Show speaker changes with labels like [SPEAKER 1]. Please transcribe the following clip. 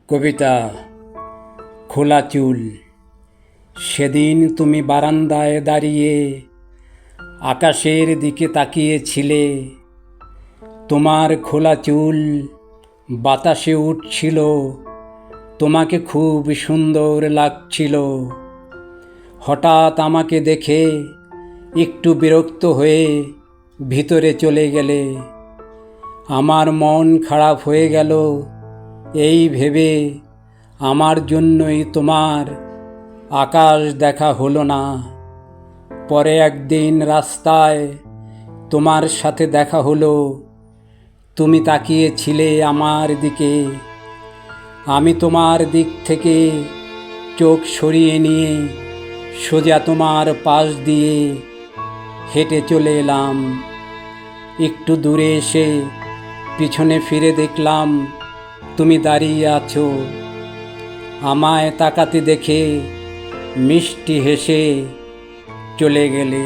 [SPEAKER 1] কবিতা খোলা চুল। সেদিন তুমি বারান্দায় দাঁড়িয়ে আকাশের দিকে তাকিয়েছিলে। তোমার খোলা চুল বাতাসে উঠছিল, তোমাকে খুব সুন্দর লাগছিল। হঠাৎ আমাকে দেখে একটু বিরক্ত হয়ে ভিতরে চলে গেলে। আমার মন খারাপ হয়ে গেল এই ভেবে আমার জন্যই তোমার আকাশ দেখা হলো না। পরে একদিন রাস্তায় তোমার সাথে দেখা হলো, তুমি তাকিয়েছিলে আমার দিকে। আমি তোমার দিক থেকে চোখ সরিয়ে নিয়ে সোজা তোমার পাশ দিয়ে হেঁটে চলে এলাম। একটু দূরে এসে পিছনে ফিরে দেখলাম তুমি দাঁড়িয়ে আছো। আমায় তাকাতে দেখে মিষ্টি হেসে চলে গেলে।